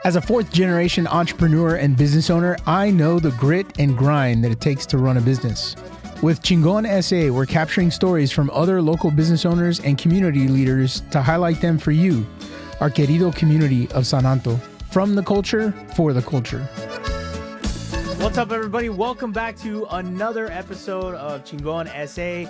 As a fourth-generation entrepreneur and business owner, I know the grit and grind that it takes to run a business. With Chingon S.A, we're capturing stories from other local business owners and community leaders to highlight them for you, our querido community of San Anto. From the culture, for the culture. What's up, everybody? Welcome back to another episode of Chingon S.A.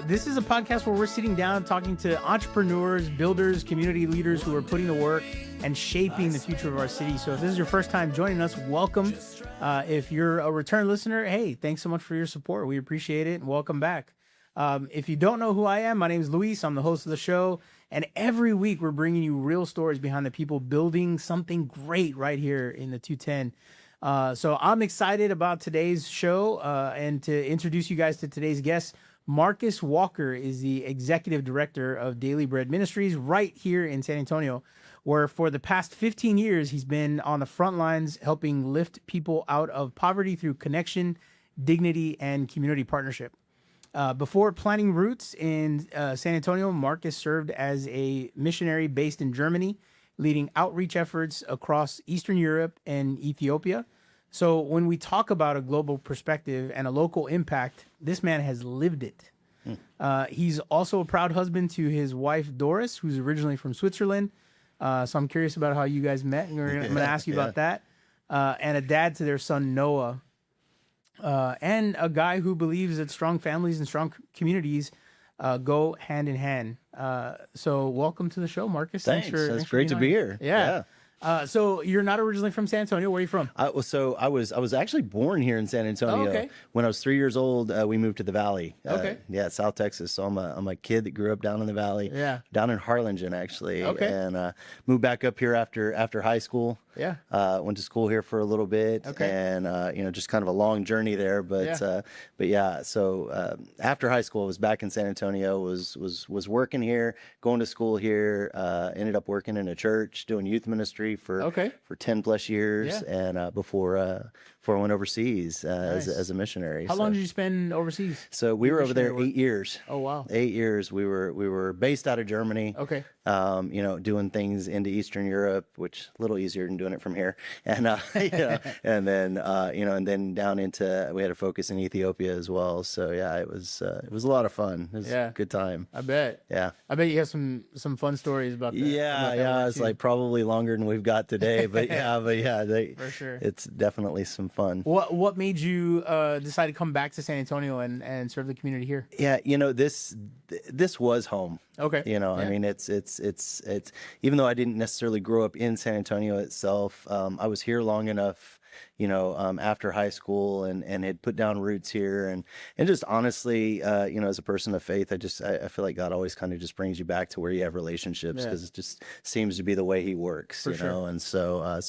This is a podcast where we're sitting down talking to entrepreneurs, builders, community leaders who are putting the work and shaping the future of our city. So if this is your first time joining us, welcome. If you're a return listener, hey, thanks so much for your support. We appreciate it, and welcome back. If you don't know who I am, my name is Luis. I'm the host of the show, and every week we're bringing you real stories behind the people building something great right here in the 210. So I'm excited about today's show and to introduce you guys to today's guest. Marcus Walker is the executive director of Daily Bread Ministries right here in San Antonio, where for the past 15 years, he's been on the front lines helping lift people out of poverty through connection, dignity, and community partnership. Before planting roots in San Antonio, Marcus served as a missionary based in Germany, leading outreach efforts across Eastern Europe and Ethiopia. So when we talk about a global perspective and a local impact, this man has lived it. He's also a proud husband to his wife, Doris, who's originally from Switzerland. So I'm curious about how you guys met. I'm going to ask you about that. And a dad to their son, Noah. And a guy who believes that strong families and strong communities go hand in hand. So welcome to the show, Marcus. Thanks. It's great to be here. Yeah. So you're not originally from San Antonio. Where are you from? I was actually born here in San Antonio. Oh, okay. When I was 3 years old, we moved to the Valley. Okay. South Texas. So I'm a kid that grew up down in the Valley. Yeah. Down in Harlingen, actually. Okay. And moved back up here after high school. Yeah. Went to school here for a little bit. Okay. And just kind of a long journey there. But yeah. So after high school, I was back in San Antonio. Was working here, going to school here. Ended up working in a church, doing youth ministry for 10 plus years, and before I went overseas as a missionary. How long did you spend overseas? So we were over there 8 years. Oh wow, 8 years. We were based out of Germany. Okay. Doing things into Eastern Europe, which a little easier than doing it from here, and and then down into, we had a focus in Ethiopia as well. So yeah, it was a lot of fun. It was a good time. I bet. Yeah. I bet you have some fun stories about that. Yeah. It's like probably longer than we've got today, but for sure. It's definitely some fun. What made you decide to come back to San Antonio and serve the community here? Yeah, this was home. Okay. I mean, it's even though I didn't necessarily grow up in San Antonio itself, I was here long enough, after high school and had put down roots here and just honestly, as a person of faith, I feel like God always kind of just brings you back to where you have relationships, because it just seems to be the way He works, sure. And so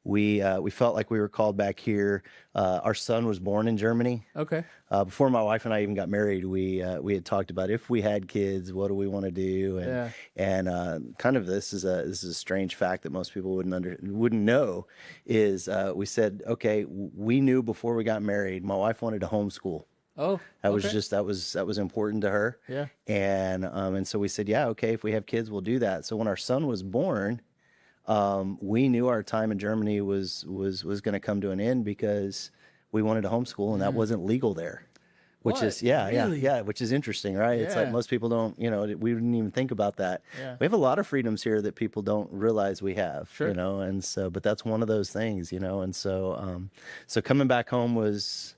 we felt like we were called back here. Our son was born in Germany. Okay. Before my wife and I even got married, we had talked about if we had kids, what do we want to do? And kind of this is a strange fact that most people wouldn't know is we said, okay, we knew before we got married, my wife wanted to homeschool. Oh, that was important to her. Yeah. And so we said, yeah, okay, if we have kids, we'll do that. So when our son was born, we knew our time in Germany was going to come to an end because we wanted to homeschool, and that wasn't legal there, which is which is interesting, right? Yeah. It's like most people don't, we didn't even think about that. Yeah. We have a lot of freedoms here that people don't realize we have, Sure. and so, but that's one of those things, and so, so coming back home was,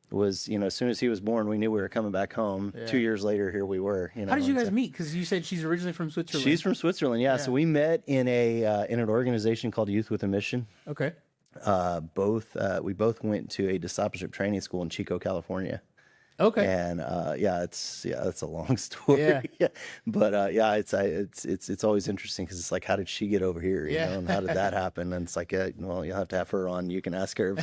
as soon as he was born, we knew we were coming back home. Yeah. 2 years later, here we were. How did you guys meet? Because you said she's originally from Switzerland. She's from Switzerland, yeah. So we met in an organization called Youth with a Mission. Okay. We both went to a discipleship training school in Chico, California. Okay. And it's a long story. Yeah. But it's always interesting because it's like, how did she get over here? You know, and how did that happen? And it's like, well, you'll have to have her on. You can ask her.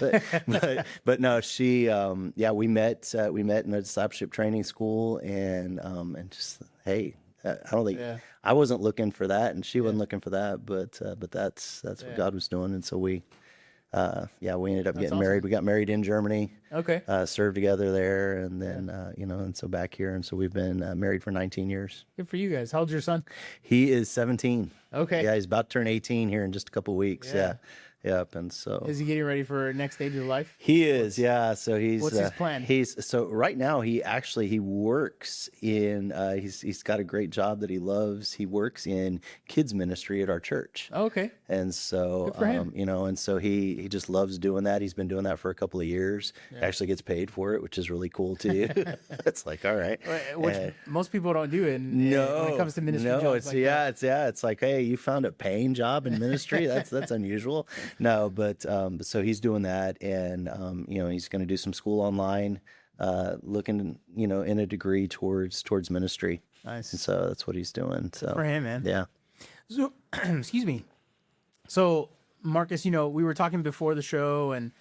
But no, she we met in a discipleship training school, and just, hey, I don't think I wasn't looking for that, and she wasn't looking for that, but that's what God was doing, and so we we ended up getting awesome. married. We got married in Germany. Okay. Served together there, and then and so back here, and so we've been married for 19 years. Good for you guys. How old's your son? He is 17. Okay. Yeah, he's about to turn 18 here in just a couple of weeks. Yeah. Yep. And so Is he getting ready for next stage of life? he is. Yeah. So he's what's his plan? So right now he works in he's got a great job that he loves. He works in kids ministry at our church. Oh, okay. And so, Good for him. and so he just loves doing that. He's been doing that for a couple of years. Actually gets paid for it, which is really cool too. It's like, all right. Which most people don't do when it comes to ministry jobs. It's like, hey, you found a paying job in ministry. That's unusual. No, but so he's doing that, and he's going to do some school online, looking in a degree towards ministry. Nice. And so that's what he's doing. So For him, man. yeah. So, excuse me. So, Marcus, we were talking before the show, and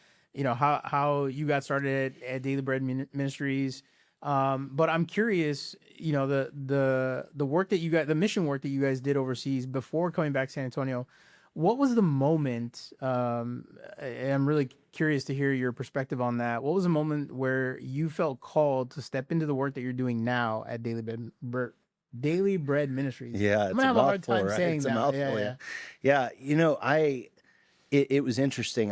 how you got started at Daily Bread Ministries. But I'm curious, the work that you got, the mission work that you guys did overseas before coming back to San Antonio. What was the moment? I'm really curious to hear your perspective on that. What was the moment where you felt called to step into the work that you're doing now at Daily Bread Ministries? Yeah, I'm gonna have a hard time saying it's that. a mouthful. Yeah. It was interesting.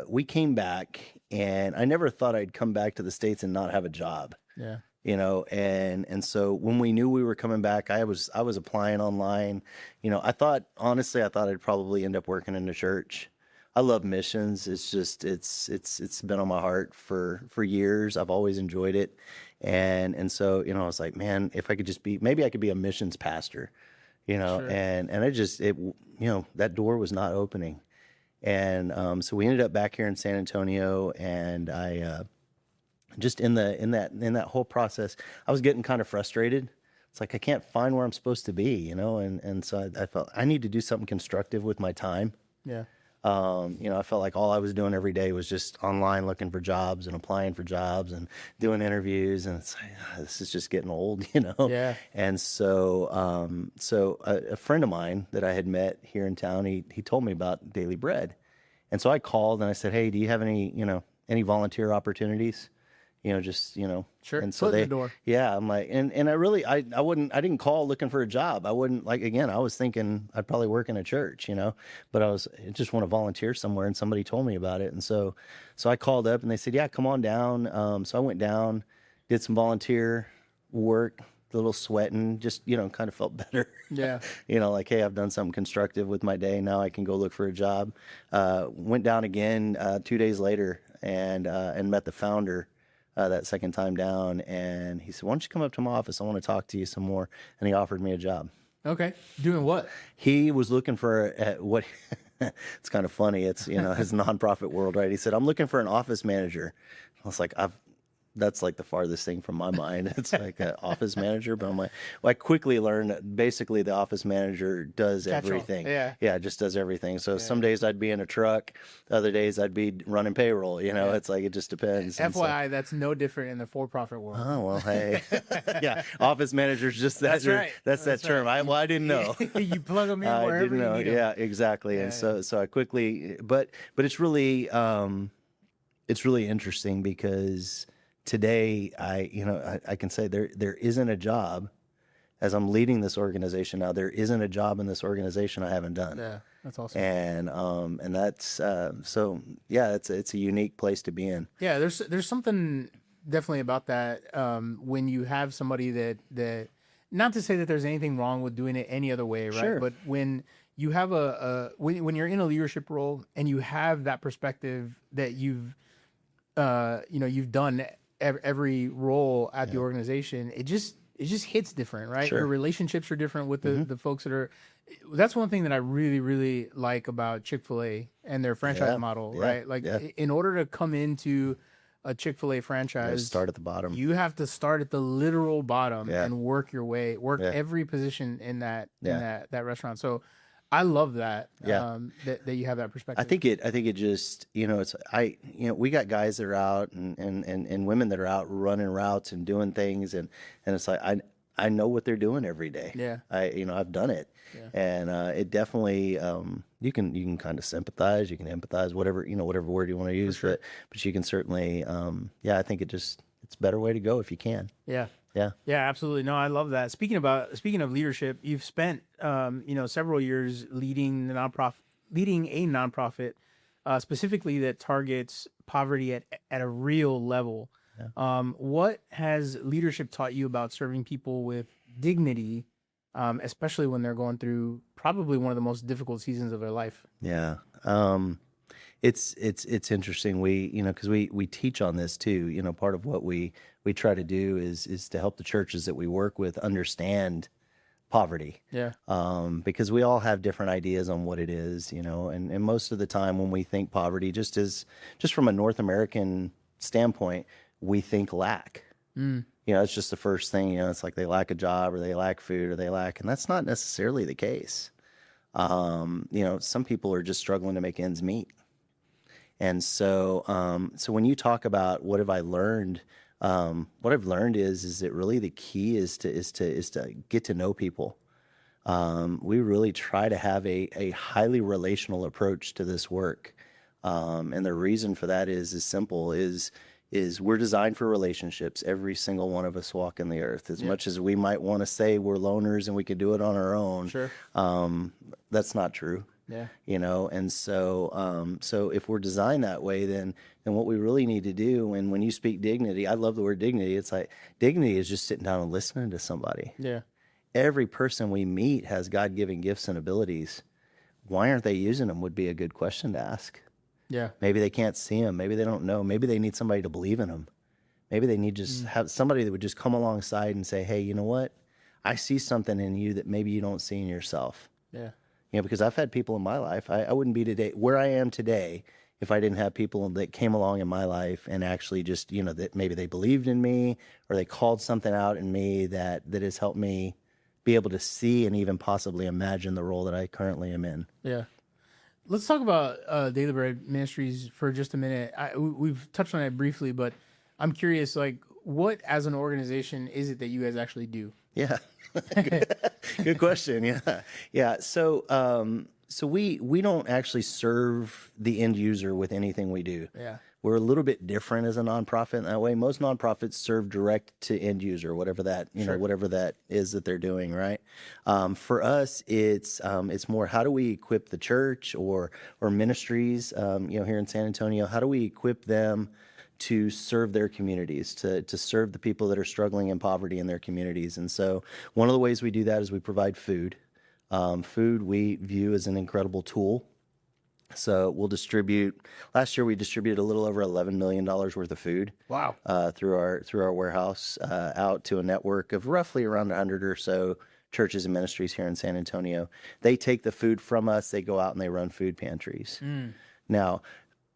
We came back, and I never thought I'd come back to the States and not have a job. Yeah. And so when we knew we were coming back, I was applying online. I thought I'd probably end up working in the church. I love missions. It's just it's been on my heart for years. I've always enjoyed it. And so, I was like, man, if I could maybe I could be a missions pastor, Sure. and that door was not opening. And so we ended up back here in San Antonio, and I just in that whole process, I was getting kind of frustrated. It's like I can't find where I'm supposed to be, and so I felt I need to do something constructive with my time. Yeah. I felt like all I was doing every day was just online looking for jobs and applying for jobs and doing interviews, and it's like, this is just getting old, Yeah. And so, a friend of mine that I had met here in town, he told me about Daily Bread, and so I called and I said, hey, do you have any volunteer opportunities? Sure. And so Foot in the door. yeah, I'm like, and I didn't call looking for a job. I wouldn't I was thinking I'd probably work in a church, but I just want to volunteer somewhere, and somebody told me about it. And so I called up, and they said, yeah, come on down. So I went down, did some volunteer work, a little sweating, just, kind of felt better. Yeah. Like, hey, I've done something constructive with my day. Now I can go look for a job. Went down again 2 days later, and met the founder that second time down, and he said, why don't you come up to my office? I want to talk to you some more. And he offered me a job. Okay. Doing what? He was looking for what it's kind of funny. It's, his nonprofit world, right? He said, I'm looking for an office manager. I was like, that's like the farthest thing from my mind. It's like an office manager, but I'm like, I quickly learned that basically the office manager does everything. Yeah, just does everything. So some days I'd be in a truck, other days I'd be running payroll. It's like, it just depends. FYI, that's no different in the for-profit world. Oh, well, hey, yeah, office manager's just that. That's right. That's that term. Right. I didn't know. You plug them in wherever I didn't know. you need them. Yeah, exactly. Yeah, and so I quickly, but it's really interesting because today, I can say there isn't a job, as I'm leading this organization now, there isn't a job in this organization I haven't done. Yeah, that's awesome. And that's so yeah, it's a unique place to be in. Yeah, there's something definitely about that when you have somebody that not to say that there's anything wrong with doing it any other way, right? Sure. But when you have when you're in a leadership role and you have that perspective that you've done every role at the organization, it just hits different, right? Sure. Your relationships are different with the folks that are. That's one thing that I really, really like about Chick-fil-A and their franchise model, right? Like, in order to come into a Chick-fil-A franchise, start at the bottom. You have to start at the literal bottom and work your way, every position in that restaurant. So I love that. That you have that perspective. I think it just, we got guys that are out and women that are out running routes and doing things. And it's like, I know what they're doing every day. Yeah. I've done it. Yeah. And it definitely, you can kind of sympathize, you can empathize, whatever word you want to use, sure. but you can certainly, I think it's a better way to go if you can. Yeah. Yeah. Yeah, absolutely. No, I love that. Speaking of leadership, you've spent several years leading a nonprofit, specifically that targets poverty at a real level. Yeah. What has leadership taught you about serving people with dignity, especially when they're going through probably one of the most difficult seasons of their life? Yeah. It's interesting. Because we teach on this too. Part of what we try to do is to help the churches that we work with understand poverty. Yeah. Because we all have different ideas on what it is, and most of the time when we think poverty, just from a North American standpoint, we think lack. It's just the first thing, it's like they lack a job or they lack food or and that's not necessarily the case. Some people are just struggling to make ends meet. And so when you talk about what have I learned, what I've learned is that really the key is to get to know people. We really try to have a highly relational approach to this work. And the reason for that is simple, is we're designed for relationships. Every single one of us walk in the earth. As much as we might want to say we're loners and we can do it on our own, sure. That's not true. Yeah. And so if we're designed that way, then what we really need to do, and when you speak dignity, I love the word dignity. It's like dignity is just sitting down and listening to somebody. Yeah. Every person we meet has God-given gifts and abilities. Why aren't they using them would be a good question to ask. Yeah. Maybe they can't see them. Maybe they don't know. Maybe they need somebody to believe in them. Maybe they need just have somebody that would just come alongside and say, hey, you know what? I see something in you that maybe you don't see in yourself. Yeah. Because I've had people in my life, I wouldn't be today where I am today if I didn't have people that came along in my life and actually just, that maybe they believed in me or they called something out in me that has helped me be able to see and even possibly imagine the role that I currently am in. Yeah. Let's talk about Daily Bread Ministries for just a minute. We've touched on it briefly, but I'm curious, what as an organization is it that you guys actually do? Yeah. Good question. Yeah. Yeah. So we don't actually serve the end user with anything we do. Yeah. We're a little bit different as a nonprofit in that way. Most nonprofits serve direct to end user, whatever that, whatever that is that they're doing. Right. For us, it's more, how do we equip the church or ministries, here in San Antonio, how do we equip them to serve their communities, to serve the people that are struggling in poverty in their communities. And so one of the ways we do that is we provide food. Food we view as an incredible tool. So last year we distributed a little over $11 million worth of food. Wow. Through our warehouse, out to a network of roughly around 100 or so churches and ministries here in San Antonio. They take the food from us, they go out and they run food pantries. Now,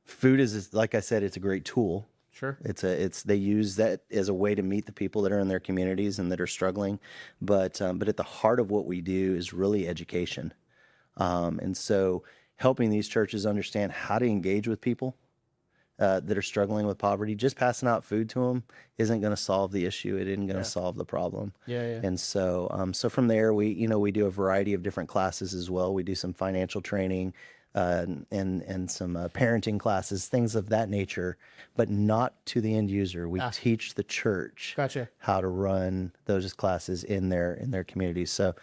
food is, like I said, it's a great tool. Sure. They use that as a way to meet the people that are in their communities and that are struggling. But at the heart of what we do is really education. And so helping these churches understand how to engage with people that are struggling with poverty. Just passing out food to them isn't going to solve the issue. It isn't going to solve the problem. Yeah. And so from there, we do a variety of different classes as well. We do some financial training, and some parenting classes, things of that nature, but not to the end user. We teach the church how to run those classes in their communities. So,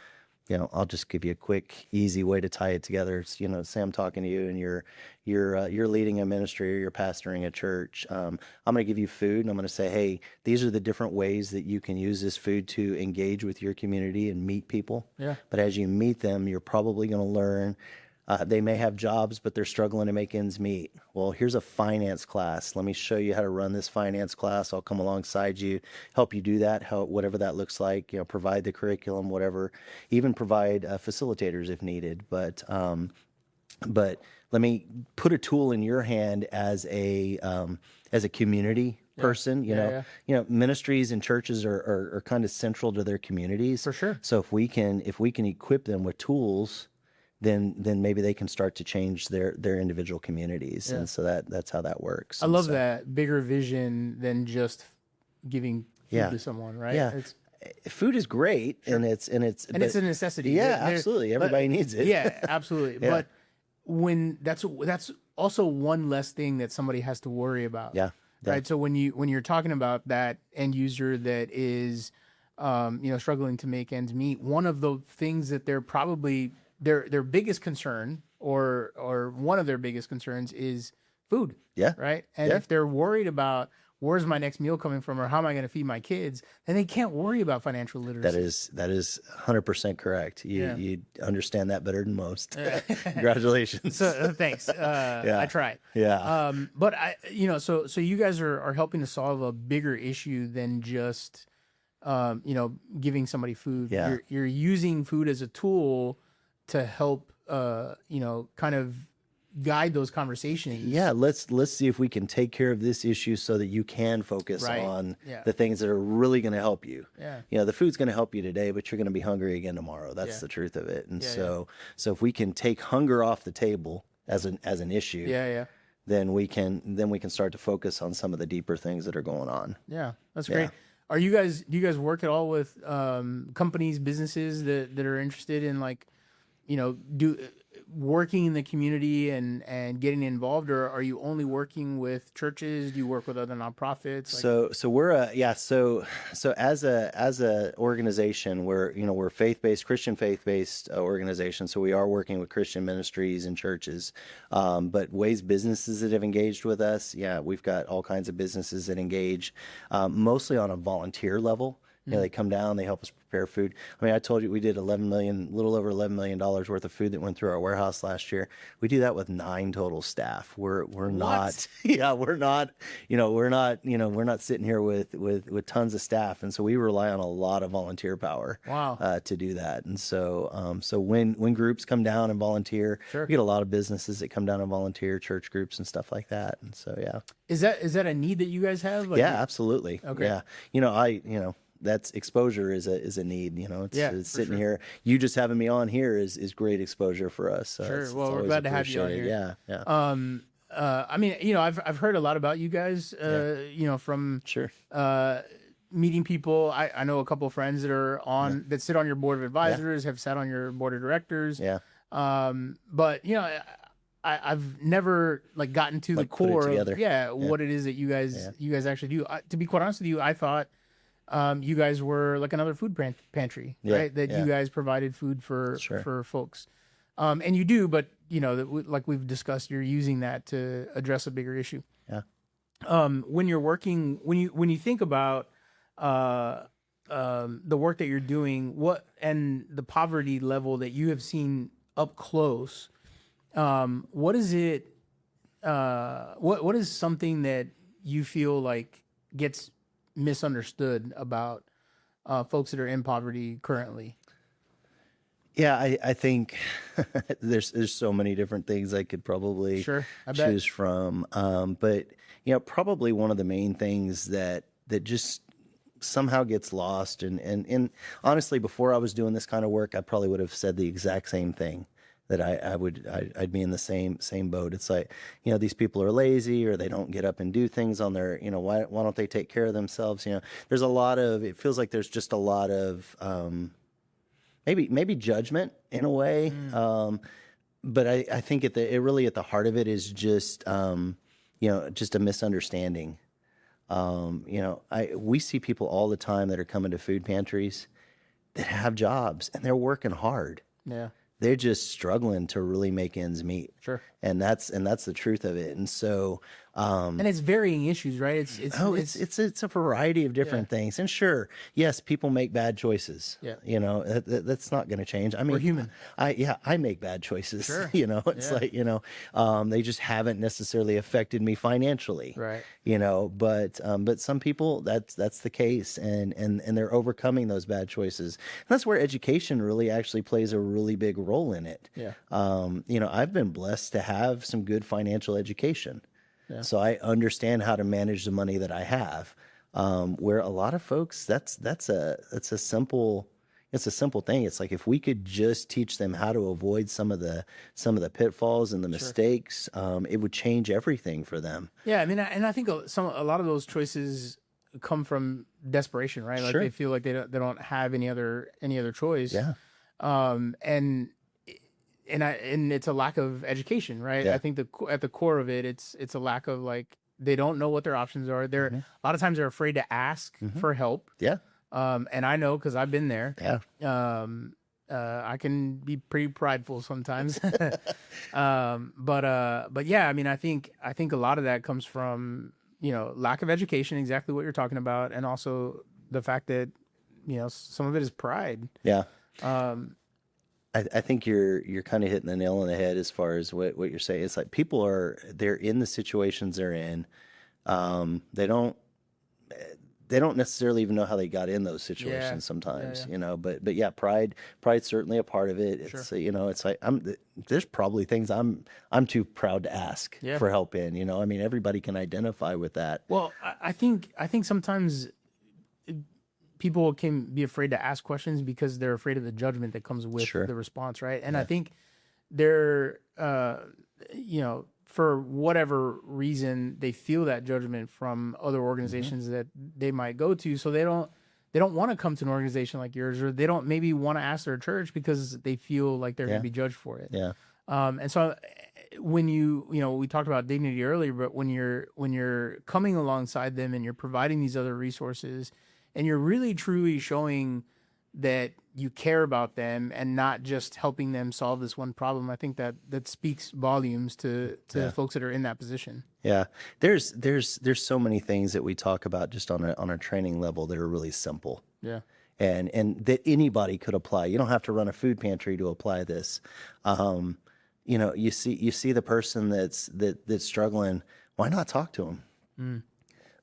I'll just give you a quick, easy way to tie it together. It's, say I'm talking to you and you're leading a ministry or you're pastoring a church. I'm going to give you food and I'm going to say, hey, these are the different ways that you can use this food to engage with your community and meet people. Yeah. But as you meet them, you're probably going to learn. They may have jobs, but they're struggling to make ends meet. Well, here's a finance class. Let me show you how to run this finance class. I'll come alongside you, help you do that, whatever that looks like, provide the curriculum, whatever, even provide facilitators if needed. But let me put a tool in your hand as a community person. Ministries and churches are kind of central to their communities. For sure. So if we can equip them with tools, then maybe they can start to change their individual communities. And so that's how that works. I love that bigger vision than just giving food to someone, right? Yeah. food is great, and it's it's a necessity. Yeah, absolutely. Everybody needs it. Yeah, absolutely. Yeah. But when that's also one less thing that somebody has to worry about. Yeah. Right. So when you're talking about that end user that is, struggling to make ends meet, one of the things that they're probably their biggest concern or one of their biggest concerns is food. Yeah. Right. And if they're worried about where's my next meal coming from or how am I going to feed my kids, then they can't worry about financial literacy. That is 100% correct. You understand that better than most. Congratulations. So thanks. I tried. Yeah. But so you guys are helping to solve a bigger issue than just, giving somebody food. Yeah. You're using food as a tool to help, kind of guide those conversations. Yeah, let's see if we can take care of this issue so that you can focus on the things that are really going to help you. Yeah. The food's going to help you today, but you're going to be hungry again tomorrow. That's the truth of it. And so if we can take hunger off the table as an issue, then we can start to focus on some of the deeper things that are going on. Yeah, that's great. Do you guys work at all with companies, businesses that are interested in working in the community and getting involved, or are you only working with churches? Do you work with other nonprofits? So we're so as a organization, we're Christian faith-based organization. So we are working with Christian ministries and churches, but ways businesses that have engaged with us. Yeah, we've got all kinds of businesses that engage, mostly on a volunteer level. They come down, they help us prepare food. I mean, I told you we did little over $11 million worth of food that went through our warehouse last year. We do that with 9 total staff. We're not sitting here with tons of staff, and so we rely on a lot of volunteer power. Wow. To do that. And so when groups come down and volunteer, we get a lot of businesses that come down and volunteer, church groups and stuff like that. And so is that a need that you guys have? Absolutely. Okay. Yeah. That's exposure is a need, it's sitting here. You just having me on here is great exposure for us. Sure. Well, we're glad to have you on here. Yeah. I mean, I've heard a lot about you guys, from meeting people. I know a couple of friends that are that sit on your board of advisors, have sat on your board of directors. Yeah. But I've never gotten to the core of what it is that you guys actually do. To be quite honest with you, I thought you guys were like another food pantry, right? That you guys provided food for folks, and you do. But like we've discussed, you're using that to address a bigger issue. Yeah. When you're working, when you think about the work that you're doing, and the poverty level that you have seen up close, what is it? What is something that you feel like gets misunderstood about folks that are in poverty currently? Yeah, I think there's so many different things I could probably choose from. But probably one of the main things that just somehow gets lost, and honestly, before I was doing this kind of work, I probably would have said the exact same thing. That I'd be in the same boat. It's like, these people are lazy, or they don't get up and do things on their, why don't they take care of themselves? There's it feels like there's just a lot of, maybe judgment in a way. But I think at the heart of it is just, just a misunderstanding. We see people all the time that are coming to food pantries that have jobs and they're working hard. Yeah. They're just struggling to really make ends meet. Sure. And that's the truth of it. And so, and it's varying issues, right? It's a variety of different things. And sure, yes, people make bad choices. Yeah. That's not going to change. I mean, we're human. I make bad choices. Sure. It's like, they just haven't necessarily affected me financially. Right. But some people that's the case, and they're overcoming those bad choices. And that's where education really actually plays a really big role in it. Yeah. I've been blessed to have some good financial education. Yeah. So I understand how to manage the money that I have. Where a lot of folks, that's a simple thing. It's like if we could just teach them how to avoid some of the pitfalls and the mistakes, it would change everything for them. Yeah, I mean, and I think a lot of those choices come from desperation, right? Like Sure. they feel like they don't have any other choice. Yeah. And it's a lack of education, right? Yeah. I think at the core of it, it's a lack of like, they don't know what their options are. They're a lot of times they're afraid to ask for help. Yeah. And I know, cause I've been there. Yeah. I can be pretty prideful sometimes. But yeah, I mean, I think a lot of that comes from, lack of education, exactly what you're talking about. And also the fact that, some of it is pride. Yeah. I think you're kind of hitting the nail on the head as far as what you're saying. It's like they're in the situations they're in. They don't necessarily even know how they got in those situations sometimes, but yeah, pride's certainly a part of it. It's, it's like, there's probably things I'm too proud to ask for help in, I mean, everybody can identify with that. Well, I think sometimes people can be afraid to ask questions because they're afraid of the judgment that comes with the response. Right. And I think they're, for whatever reason, they feel that judgment from other organizations that they might go to. So they don't want to come to an organization like yours, or they don't maybe want to ask their church because they feel like they're going to be judged for it. Yeah. And so when we talked about dignity earlier, but when you're coming alongside them and you're providing these other resources and you're really truly showing that you care about them and not just helping them solve this one problem, I think that speaks volumes to folks that are in that position. Yeah. There's so many things that we talk about just on a training level that are really simple. Yeah. And that anybody could apply. You don't have to run a food pantry to apply this. You see the person that's struggling. Why not talk to them?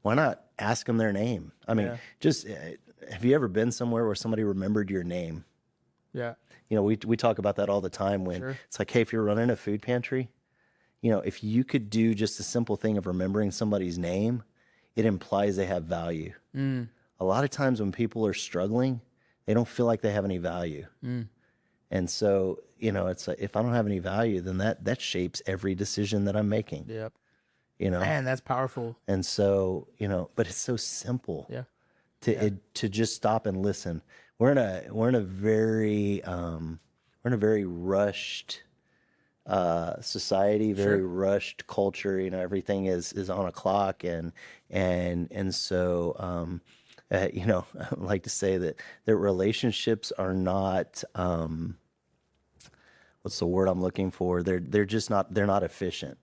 Why not ask them their name? I mean, just have you ever been somewhere where somebody remembered your name? Yeah. We talk about that all the time when it's like, hey, if you're running a food pantry, if you could do just a simple thing of remembering somebody's name, it implies they have value. A lot of times when people are struggling, they don't feel like they have any value. And so, it's like, if I don't have any value, then that shapes every decision that I'm making. Yep. Man, that's powerful. And so, but it's so simple. Yeah. To just stop and listen. We're in a very rushed society, very rushed culture. Everything is on a clock, and so I like to say that relationships are not what's the word I'm looking for? They're not efficient.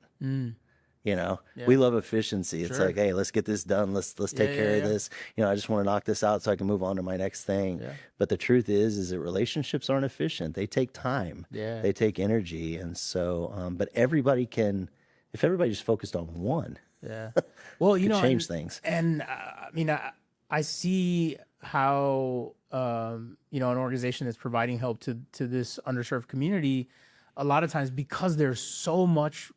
We love efficiency. It's like, hey, let's get this done. Let's take care of this. I just want to knock this out so I can move on to my next thing. Yeah. But the truth is that relationships aren't efficient. They take time. Yeah. They take energy. And so, but everybody can, if everybody just focused on one, well, change things. And I see how, an organization that's providing help to this underserved community, a lot of times, because there's so much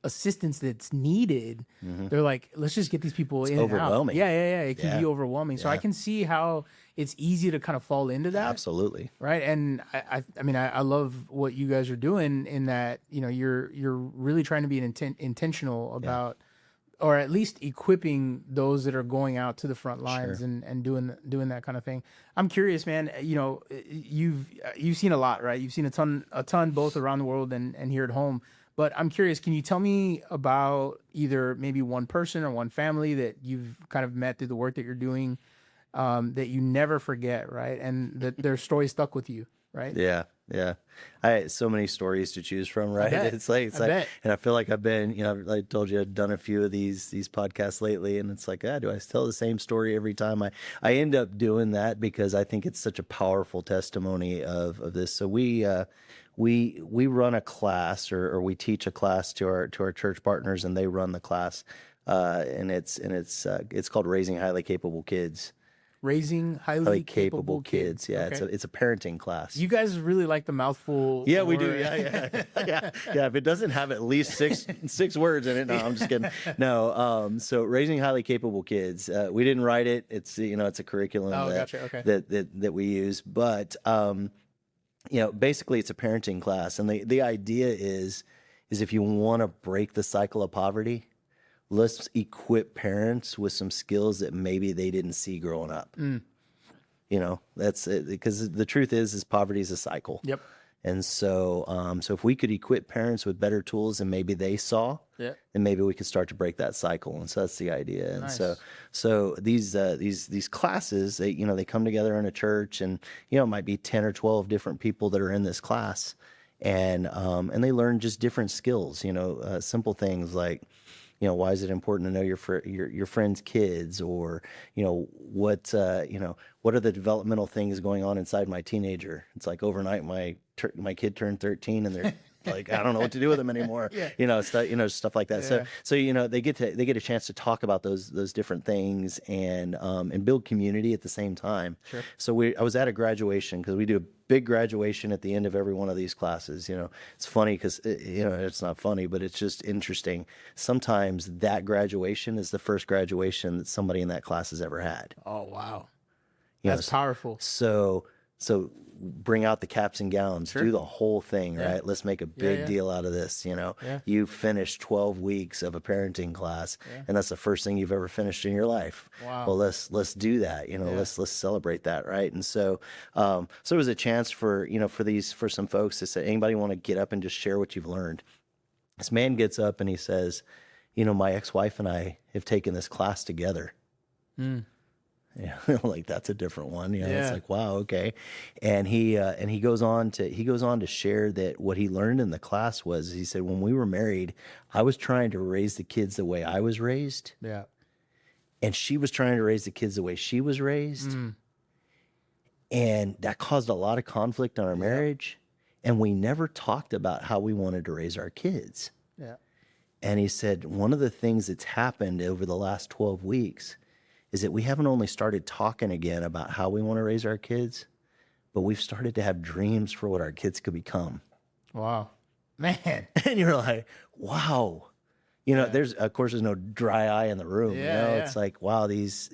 assistance that's needed, they're like, let's just get these people in overwhelming. And out. Yeah. It can be overwhelming. So I can see how it's easy to kind of fall into that. Absolutely. Right. And I love what you guys are doing in that, you're really trying to be intentional about, or at least equipping those that are going out to the front lines and doing that kind of thing. I'm curious, man, you've seen a lot, right? You've seen a ton both around the world and here at home. But I'm curious, can you tell me about either maybe one person or one family that you've kind of met through the work that you're doing, that you never forget, right? And that their story stuck with you, right? Yeah. I had so many stories to choose from, right? It's like, and I feel like I've been, I told you I've done a few of these podcasts lately, and it's like, do I tell the same story every time? I end up doing that because I think it's such a powerful testimony of this. So we run a class, or we teach a class to our church partners, and they run the class, and it's called Raising Highly Capable Kids. Raising highly capable kids. Yeah, okay. It's a parenting class. You guys really like the mouthful. Yeah, we do. Yeah. If it doesn't have at least six words in it, no, I'm just kidding. No. So Raising Highly Capable Kids. We didn't write it. It's it's a curriculum that we use, but basically it's a parenting class, and the idea is if you want to break the cycle of poverty, let's equip parents with some skills that maybe they didn't see growing up. You know, that's it, because the truth is poverty is a cycle. Yep. And so, so if we could equip parents with better tools than maybe they saw, then maybe we could start to break that cycle. And so that's the idea. And so these classes, they come together in a church, and it might be 10 or 12 different people that are in this class, and they learn just different skills. Simple things like, why is it important to know your friend's kids, or what are the developmental things going on inside my teenager? It's like overnight my kid turned 13, and they're like, I don't know what to do with them anymore. Stuff like that. So they get a chance to talk about those different things, and build community at the same time. Sure. So I was at a graduation, because we do a big graduation at the end of every one of these classes. It's funny because it's not funny, but it's just interesting. Sometimes that graduation is the first graduation that somebody in that class has ever had. Oh, wow. That's powerful. So bring out the caps and gowns, do the whole thing, right? Let's make a big deal out of this. You finished 12 weeks of a parenting class, and that's the first thing you've ever finished in your life. Wow. Well, let's do that. Let's celebrate that, right? And so it was a chance for some folks to say, anybody want to get up and just share what you've learned? This man gets up and he says, my ex-wife and I have taken this class together. Yeah, like that's a different one. It's like, wow, okay. And he goes on to share that what he learned in the class was, he said, when we were married, I was trying to raise the kids the way I was raised. Yeah. And she was trying to raise the kids the way she was raised. And that caused a lot of conflict in our marriage. And we never talked about how we wanted to raise our kids. Yeah. And he said, one of the things that's happened over the last 12 weeks is that we haven't only started talking again about how we want to raise our kids, but we've started to have dreams for what our kids could become. Wow, man. And you're like, wow. There's no dry eye in the room. It's like, wow, these.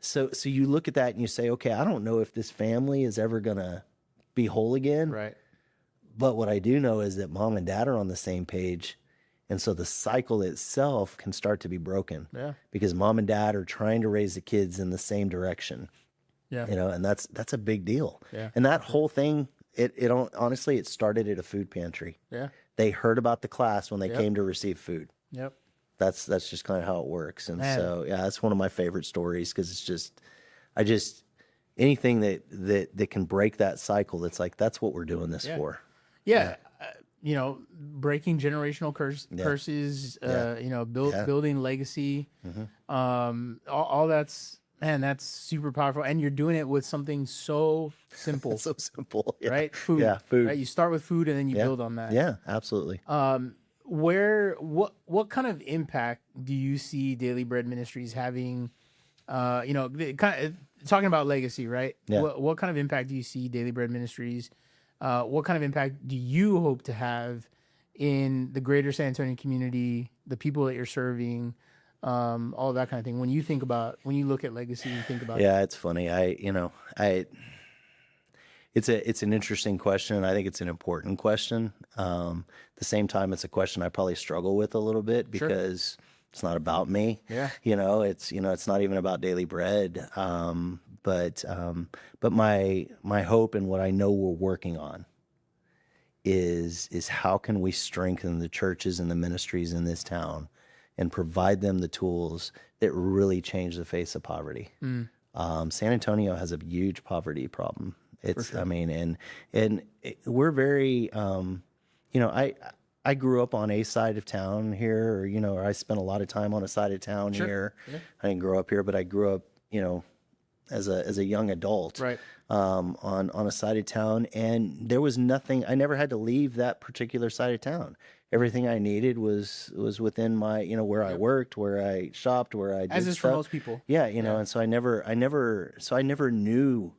So you look at that and you say, okay, I don't know if this family is ever going to be whole again. Right. But what I do know is that mom and dad are on the same page. And so the cycle itself can start to be broken, because mom and dad are trying to raise the kids in the same direction. Yeah. And that's a big deal. Yeah. And that whole thing, honestly, it started at a food pantry. Yeah. They heard about the class when they came to receive food. Yep. That's just kind of how it works. And so, that's one of my favorite stories, because it's just, anything that can break that cycle, it's like, that's what we're doing this for. Yeah. Breaking generational curses, building legacy, all that's super powerful. And you're doing it with something so simple. So simple, right? Food. Yeah, food. Right? You start with food and then you build on that. Yeah, absolutely. What kind of impact do you see Daily Bread Ministries having? Talking about legacy, right? Yeah. What kind of impact do you see Daily Bread Ministries? What kind of impact do you hope to have in the greater San Antonio community, the people that you're serving, all of that kind of thing? When you look at legacy, you think about it's funny. It's an interesting question, and I think it's an important question. At the same time, it's a question I probably struggle with a little bit, because it's not about me. Yeah. It's not even about Daily Bread. But my hope, and what I know we're working on, is how can we strengthen the churches and the ministries in this town and provide them the tools that really change the face of poverty. San Antonio has a huge poverty problem. And we're very, I grew up on a side of town here, or I spent a lot of time on a side of town here. Yeah. I didn't grow up here, but I grew up, as a young adult, right, on a side of town, and there was nothing. I never had to leave that particular side of town. Everything I needed was within my, where I worked, where I shopped, where I did as is stuff. For most people. Yeah, and so I never knew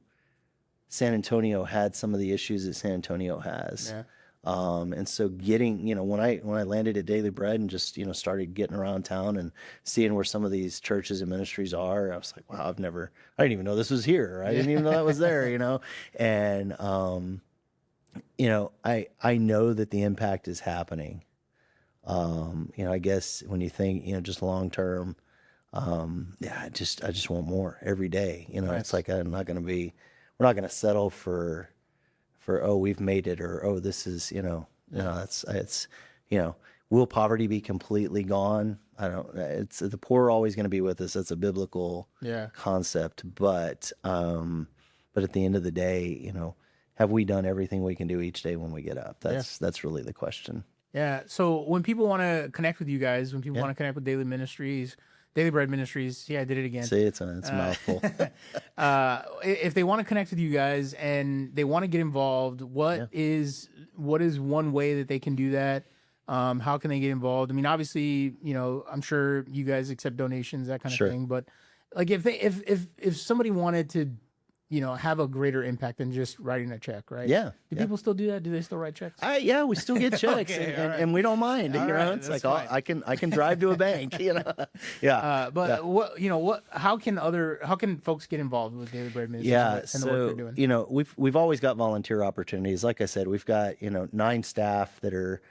San Antonio had some of the issues that San Antonio has. Yeah. And so getting, when I landed at Daily Bread and just, started getting around town and seeing where some of these churches and ministries are, I was like, wow, I didn't even know this was here. I didn't even know that was there, and, I know that the impact is happening. I guess when you think, just long term, I just want more every day. Right. It's like we're not going to settle for, oh, we've made it, or, oh, this is, will poverty be completely gone? It's the poor are always going to be with us. That's a biblical concept. But at the end of the day, have we done everything we can do each day when we get up? That's really the question. Yeah. So when people want to connect with you guys, when people want to connect with Daily Bread Ministries, I did it again. See, it's a mouthful. If they want to connect with you guys and they want to get involved, what is one way that they can do that? How can they get involved? I mean, obviously, I'm sure you guys accept donations, that kind of thing. But like, if somebody wanted to, have a greater impact than just writing a check, right? Yeah. Do people still do that? Do they still write checks? We still get checks, and we don't mind. It's like, I can drive to a bank. But how can folks get involved with Daily Bread Ministries and the work they're doing? We've always got volunteer opportunities. Like I said, we've got 9 staff that are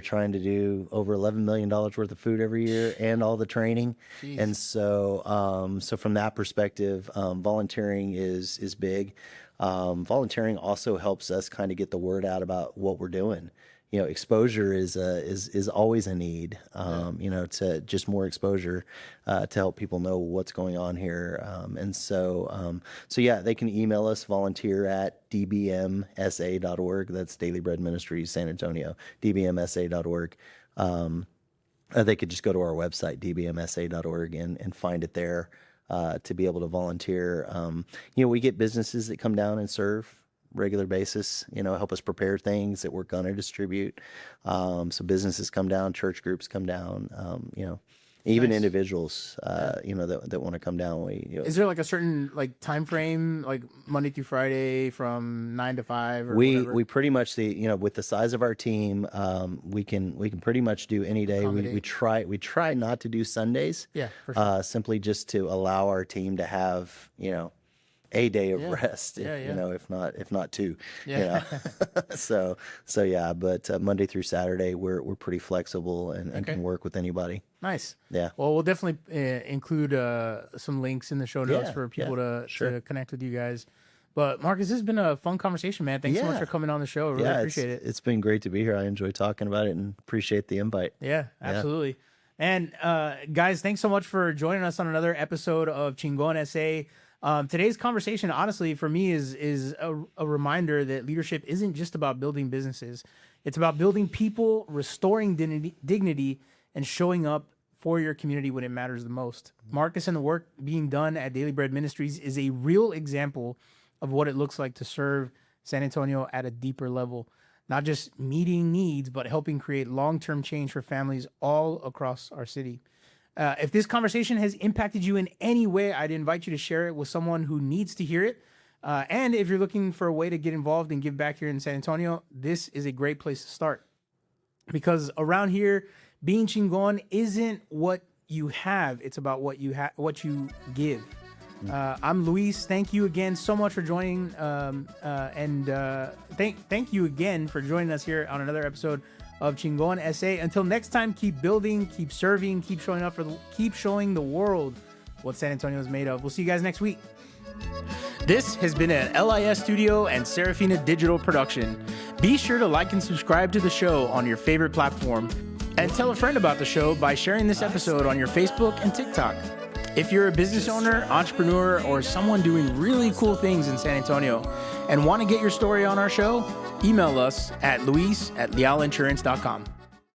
trying to do over $11 million worth of food every year and all the training. Jeez. And so from that perspective, volunteering is big. Volunteering also helps us kind of get the word out about what we're doing. Exposure is always a need, to just more exposure, to help people know what's going on here. They can email us, volunteer@dbmsa.org. That's Daily Bread Ministries, San Antonio, dbmsa.org. They could just go to our website, dbmsa.org, and find it there, to be able to volunteer. We get businesses that come down and serve regular basis, help us prepare things that we're going to distribute. So businesses come down, church groups come down, even individuals, that want to come down. Is there like a certain time frame, like Monday through Friday from 9 to 5? Or we pretty much with the size of our team, we can pretty much do any day. We try not to do Sundays. Yeah, for sure. Simply just to allow our team to have a day of rest, if not 2, but Monday through Saturday, we're pretty flexible and can work with anybody. Nice. Yeah. Well, we'll definitely include some links in the show notes for people to connect with you guys. But Marcus, this has been a fun conversation, man. Thanks so much for coming on the show. I really appreciate it. It's been great to be here. I enjoy talking about it and appreciate the invite. Yeah, absolutely. And guys, thanks so much for joining us on another episode of Chingon S.A. Today's conversation, honestly, for me is a reminder that leadership isn't just about building businesses. It's about building people, restoring dignity, and showing up for your community when it matters the most. Marcus and the work being done at Daily Bread Ministries is a real example of what it looks like to serve San Antonio at a deeper level. Not just meeting needs, but helping create long-term change for families all across our city. If this conversation has impacted you in any way, I'd invite you to share it with someone who needs to hear it. And if you're looking for a way to get involved and give back here in San Antonio, this is a great place to start. Because around here, being Chingon isn't what you have; it's about what you give. I'm Luis. Thank you again so much for joining, thank you again for joining us here on another episode of Chingon S.A. Until next time, keep building, keep serving, keep showing the world what San Antonio is made of. We'll see you guys next week. This has been an LIS Studio and Serafina Digital production. Be sure to like and subscribe to the show on your favorite platform, and tell a friend about the show by sharing this episode on your Facebook and TikTok. If you're a business owner, entrepreneur, or someone doing really cool things in San Antonio and want to get your story on our show, email us at luis@lealinsurance.com.